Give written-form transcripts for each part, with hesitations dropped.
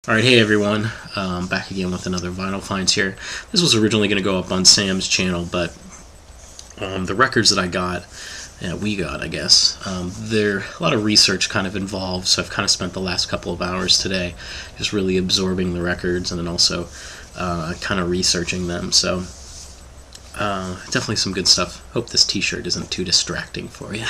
Alright, hey everyone, back again with another vinyl finds here. This was originally going to go up on Sam's channel, but the records that I got, we got I guess, there a lot of research kind of involved, so I've kind of spent the last couple of hours today just really absorbing the records and then also kind of researching them, so definitely some good stuff. Hope this t-shirt isn't too distracting for you.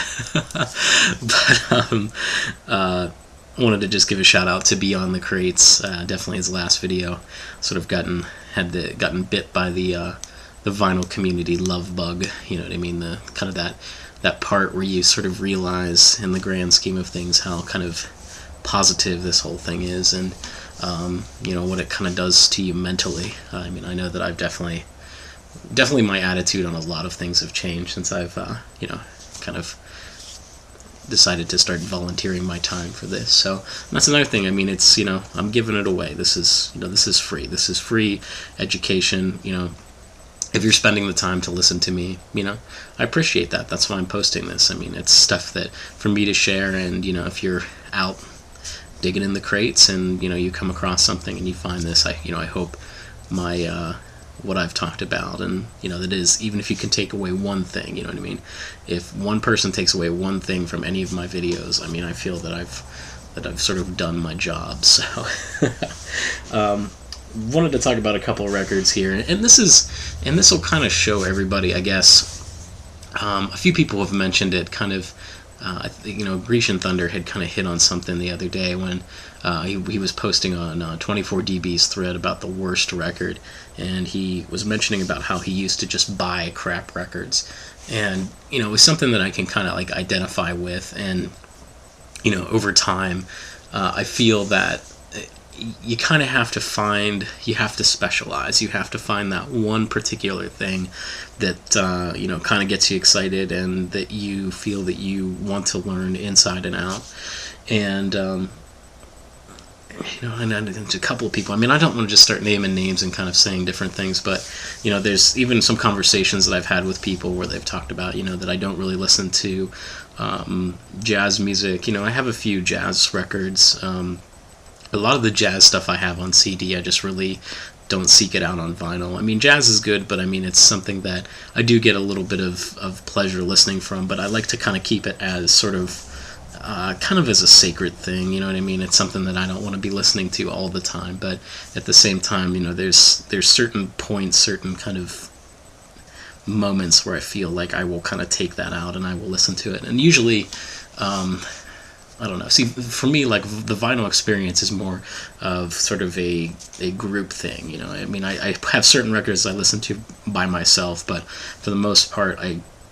But wanted to just give a shout out to Beyond the Crates. Definitely his last video sort of gotten bit by the vinyl community love bug, you know what I mean, the kind of that part where you sort of realize in the grand scheme of things how kind of positive this whole thing is, and you know what it kind of does to you mentally. I mean, I know that I've definitely my attitude on a lot of things have changed since I've you know, kind of decided to start volunteering my time for this. So that's another thing. I mean, it's, you know, I'm giving it away. This is, you know, this is free education. You know, if you're spending the time to listen to me, you know, I appreciate that. That's why I'm posting this. I mean, it's stuff that for me to share, and you know, if you're out digging in the crates and you know you come across something and you find this, I hope my what I've talked about, and you know, that is, even if you can take away one thing, you know what I mean, if one person takes away one thing from any of my videos, I mean, I feel that I've sort of done my job. So wanted to talk about a couple of records here, and this will kind of show everybody, I guess. A few people have mentioned it, kind of. I think, you know, Grecian Thunder had kind of hit on something the other day when he was posting on 24dB's thread about the worst record, and he was mentioning about how he used to just buy crap records, and you know, it was something that I can kind of like identify with, and you know, over time I feel that you kind of have to specialize. You have to find that one particular thing that you know, kind of gets you excited and that you feel that you want to learn inside and out. And you know, and a couple of people, I mean, I don't want to just start naming names and kind of saying different things, but you know, there's even some conversations that I've had with people where they've talked about, you know, that I don't really listen to jazz music. You know, I have a few jazz records. A lot of the jazz stuff I have on CD, I just really don't seek it out on vinyl. I mean, jazz is good, but I mean, it's something that I do get a little bit of pleasure listening from, but I like to kind of keep it as sort of kind of as a sacred thing, you know what I mean? It's something that I don't want to be listening to all the time, but at the same time, you know, there's certain points, certain kind of moments where I feel like I will kind of take that out and I will listen to it. And usually, I don't know. See, for me, like, the vinyl experience is more of sort of a group thing, you know. I mean, I have certain records I listen to by myself, but for the most part,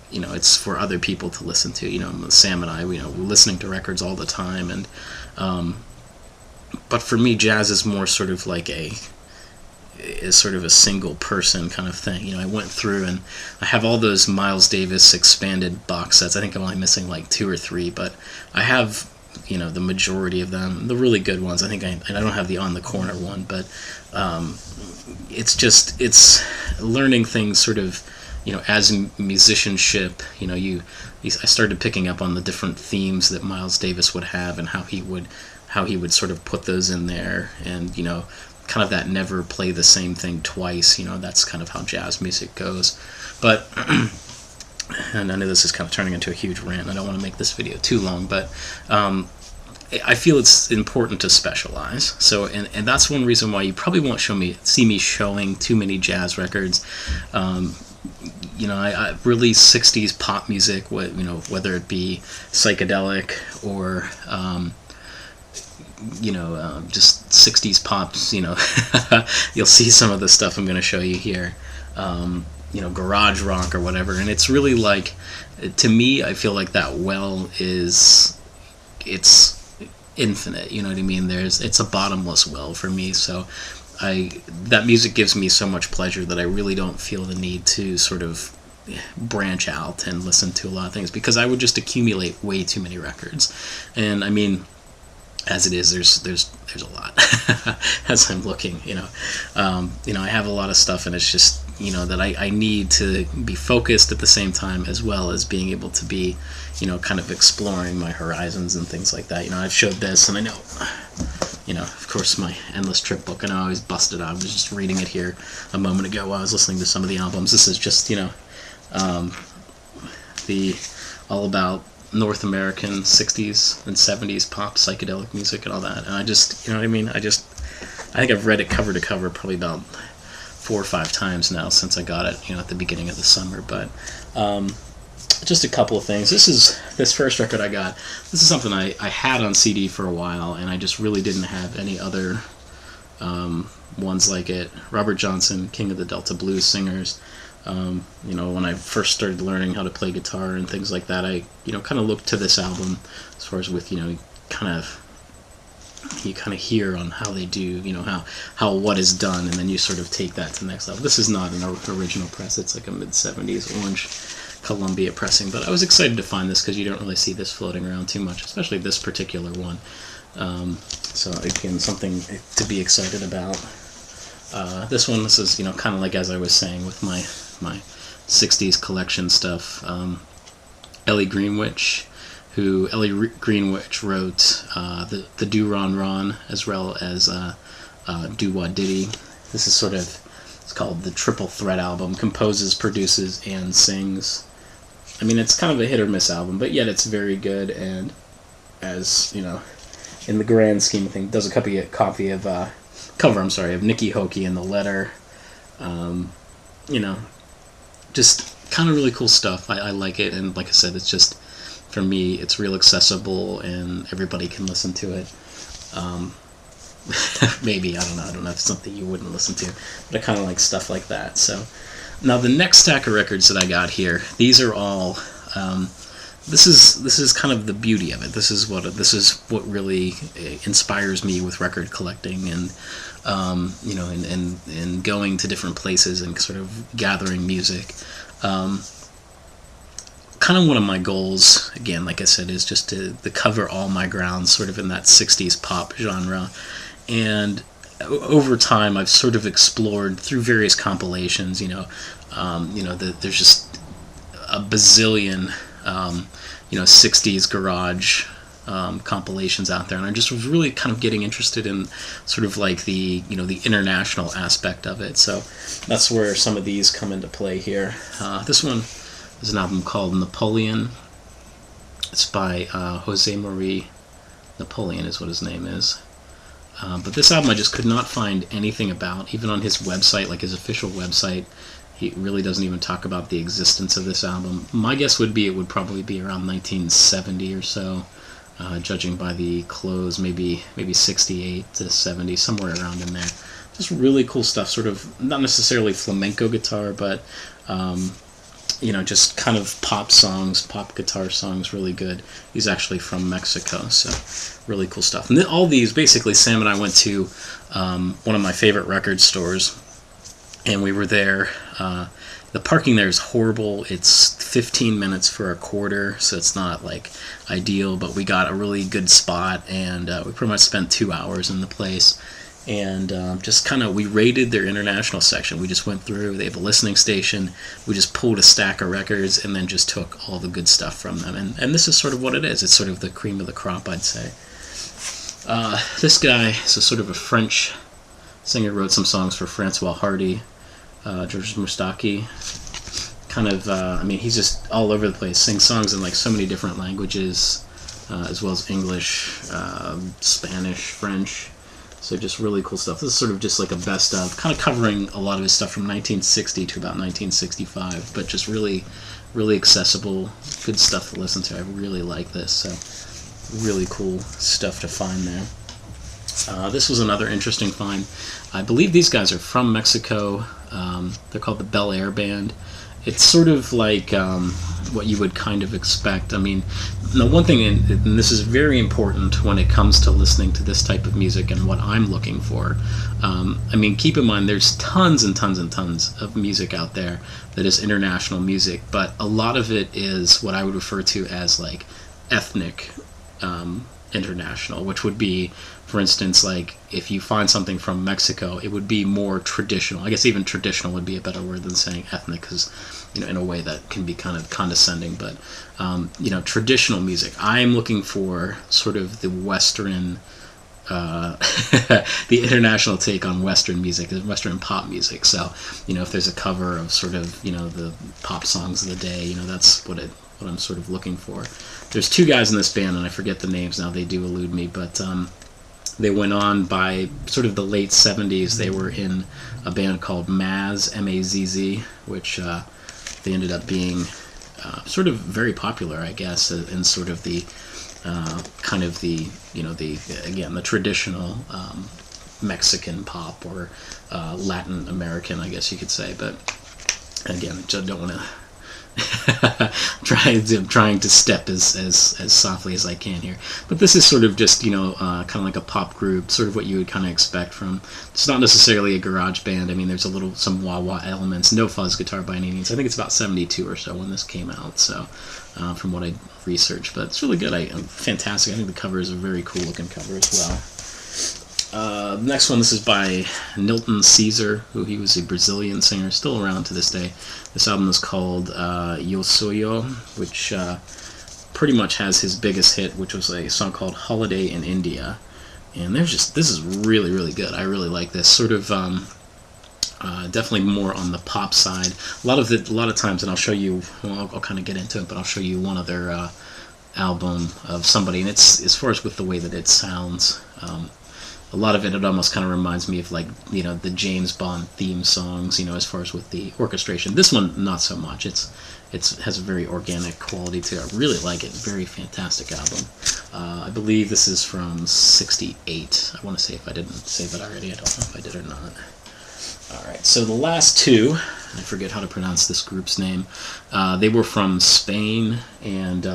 you know, it's for other people to listen to. You know, Sam and I, you know, we're listening to records all the time, and but for me, jazz is more sort of like is sort of a single person kind of thing. You know, I went through and I have all those Miles Davis expanded box sets. I think I'm only missing like 2 or 3, but I have, you know, the majority of them, the really good ones. I think I don't have the On the Corner one, but it's learning things sort of, you know, as musicianship. You know, I started picking up on the different themes that Miles Davis would have and how he would sort of put those in there, and you know, kind of that never play the same thing twice. You know, that's kind of how jazz music goes. But and I know this is kind of turning into a huge rant. I don't want to make this video too long, but I feel it's important to specialize. So, and that's one reason why you probably won't see me showing too many jazz records. You know, I really 60s pop music, you know, whether it be psychedelic or you know, just 60s pops, you know. You'll see some of the stuff I'm going to show you here. You know, garage rock or whatever, and it's really like, to me, I feel like that well it's infinite, you know what I mean? It's a bottomless well for me, so that music gives me so much pleasure that I really don't feel the need to sort of branch out and listen to a lot of things, because I would just accumulate way too many records. And I mean, as it is, there's a lot as I'm looking, you know. I have a lot of stuff, and it's just, you know, that I need to be focused at the same time, as well as being able to be, you know, kind of exploring my horizons and things like that. You know, I've showed this, and I know, of course, my Endless Trip book, and I always busted out. I was just reading it here a moment ago while I was listening to some of the albums. This is just, the all about North American 60s and 70s pop psychedelic music and all that. And I just, you know what I mean? I think I've read it cover to cover probably about 4 or 5 times now since I got it, at the beginning of the summer. But just a couple of things. This first record I got. This is something I had on CD for a while, and I just really didn't have any other ones like it. Robert Johnson, King of the Delta Blues Singers. When I first started learning how to play guitar and things like that, I kind of looked to this album as far as with you kind of hear on how they do, how what is done, and then you sort of take that to the next level. This is not an original press. It's like a mid-70s orange Columbia pressing, but I was excited to find this because you don't really see this floating around too much, especially this particular one. So again, something to be excited about. This is kind of like, as I was saying with my 60s collection stuff. Ellie Greenwich wrote the Do Ron Ron as well as Do Wah Diddy. This is it's called the Triple Threat album. Composes, produces, and sings. I mean, it's kind of a hit or miss album, but yet it's very good, and in the grand scheme of things, does a cover of Nikki Hokey in the Letter. Just kind of really cool stuff. I like it, and like I said, it's just, for me, it's real accessible, and everybody can listen to it. Maybe, I don't know if it's something you wouldn't listen to, but I kind of like stuff like that. So, now the next stack of records that I got here, these are all, this is kind of the beauty of it. This is what really inspires me with record collecting, and and going to different places and sort of gathering music. Kind of one of my goals, again, like I said, is just to cover all my ground sort of in that 60s pop genre. And over time, I've sort of explored through various compilations, there's just a bazillion, 60s garage compilations out there, and I just was really kind of getting interested in sort of like the international aspect of it. So that's where some of these come into play here. This one is an album called Napoleon. It's by Josemarie Napoleon is what his name is. But this album I just could not find anything about, even on his website, like his official website. He really doesn't even talk about the existence of this album. My guess would be it would probably be around 1970 or so, judging by the close, maybe 68 to 70, somewhere around in there. Just really cool stuff, sort of not necessarily flamenco guitar, but just kind of pop guitar songs, really good. He's actually from Mexico, so really cool stuff. And all these, basically, Sam and I went to one of my favorite record stores, and we were there. The parking there is horrible. It's 15 minutes for a quarter, so it's not like ideal, but we got a really good spot, and we pretty much spent 2 hours in the place. And just kind of, we raided their international section. We just went through. They have a listening station. We just pulled a stack of records and then just took all the good stuff from them. And this is sort of what it is. It's sort of the cream of the crop, I'd say. This guy is sort of a French singer, wrote some songs for Francois Hardy, Georges Moustaki. Kind of, he's just all over the place. Sings songs in like so many different languages, as well as English, Spanish, French. So just really cool stuff. This is sort of just like a best of, kind of covering a lot of his stuff from 1960 to about 1965, but just really, really accessible, good stuff to listen to. I really like this, so really cool stuff to find there. This was another interesting find. I believe these guys are from Mexico. They're called the Bel Air Band. It's sort of like what you would kind of expect. I mean, now one thing, and this is very important when it comes to listening to this type of music and what I'm looking for. Keep in mind there's tons and tons and tons of music out there that is international music, but a lot of it is what I would refer to as like ethnic international, which would be, for instance, like if you find something from Mexico, it would be more traditional. I guess even traditional would be a better word than saying ethnic, because in a way that can be kind of condescending. But traditional music, I'm looking for sort of the Western the international take on Western music, Western pop music. So, if there's a cover of sort of, the pop songs of the day, that's what I'm sort of looking for. There's two guys in this band, and I forget the names now, they do elude me, but they went on by sort of the late 70s. They were in a band called Maz, M-A-Z-Z, which they ended up being sort of very popular, I guess, in sort of the kind of the, the traditional Mexican pop or Latin American, I guess you could say. But again, I don't want to trying to step as softly as I can here. But this is sort of just, kind of like a pop group, sort of what you would kind of expect from. It's not necessarily a garage band. I mean, there's some wah-wah elements, no fuzz guitar by any means. I think it's about 72 or so when this came out, so from what I researched. But it's really good. Fantastic. I think the cover is a very cool looking cover as well. The next one, this is by Milton Caesar, who he was a Brazilian singer, still around to this day. This album is called Yo Soyo, which pretty much has his biggest hit, which was a song called Holiday in India. And this is really, really good. I really like this. Sort of definitely more on the pop side. A lot of times, and I'll show you, I'll kind of get into it, but I'll show you one other album of somebody, and it's, as far as with the way that it sounds, a lot of it almost kind of reminds me of the James Bond theme songs, as far as with the orchestration. This one, not so much. It has a very organic quality to it. I really like it. Very fantastic album. I believe this is from '68. I want to say, if I didn't say that already, I don't know if I did or not. Alright, so the last two, I forget how to pronounce this group's name. They were from Spain, and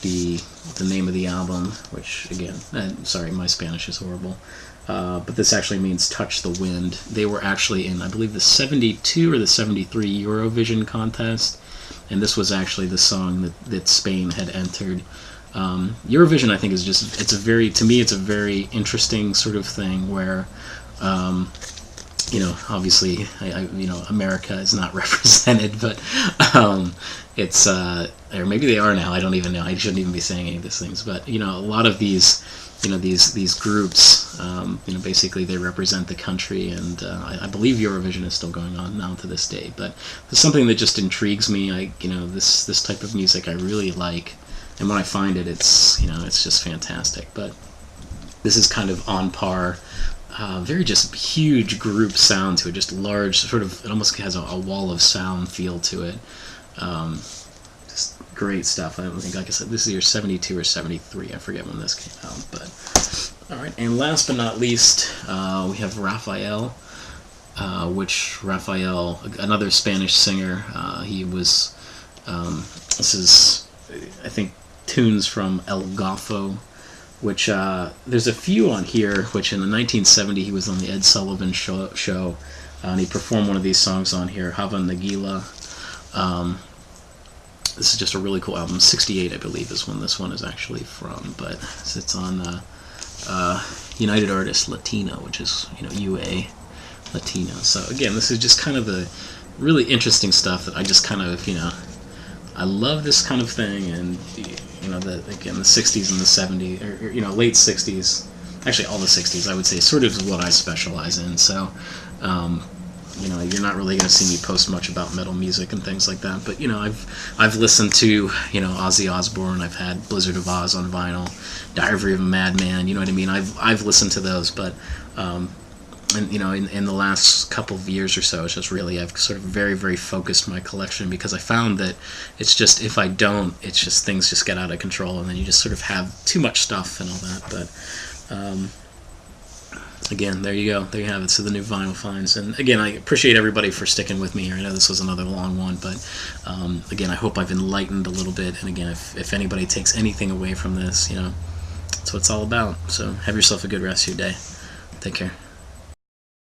the name of the album, which again, sorry, my Spanish is horrible, but this actually means Touch the Wind. They were actually in, I believe, the 72 or the 73 Eurovision contest, and this was actually the song that Spain had entered. Eurovision, I think, is just, to me it's a very interesting sort of thing where obviously, America is not represented, but it's, or maybe they are now, I don't even know, I shouldn't even be saying any of these things, but, a lot of these, these groups, basically they represent the country, and I believe Eurovision is still going on now to this day, but it's something that just intrigues me. This type of music I really like, and when I find it, it's just fantastic. But this is kind of on par. Very just huge group sound to it, just large, sort of, it almost has a wall of sound feel to it. Just great stuff. I don't think, like I said, this is year 72 or 73, I forget when this came out, but, alright, and last but not least, we have Raphael, which Raphael, another Spanish singer, he was, this is, I think, tunes from El Golfo, which there's a few on here, which in the 1970 he was on the Ed Sullivan show, and he performed one of these songs on here, Hava Nagila. This is just a really cool album. 68, I believe, is when this one is actually from, but it's on United Artists Latino, which is, UA Latino. So again, this is just kind of the really interesting stuff that I just kind of, I love this kind of thing, and the 60s and the 70s, or late 60s, actually all the 60s, I would say, sort of is what I specialize in. So, you're not really going to see me post much about metal music and things like that. But I've listened to Ozzy Osbourne. I've had Blizzard of Oz on vinyl, Diary of a Madman. You know what I mean? I've listened to those, but and in the last couple of years or so, it's just really, I've sort of very, very focused my collection, because I found that it's just, if I don't, it's just, things just get out of control, and then you just sort of have too much stuff and all that. But again, there you go, there you have it. So the new vinyl finds, and again, I appreciate everybody for sticking with me here. I know this was another long one, but again, I hope I've enlightened a little bit, and again, if anybody takes anything away from this, that's what it's all about. So have yourself a good rest of your day. Take care.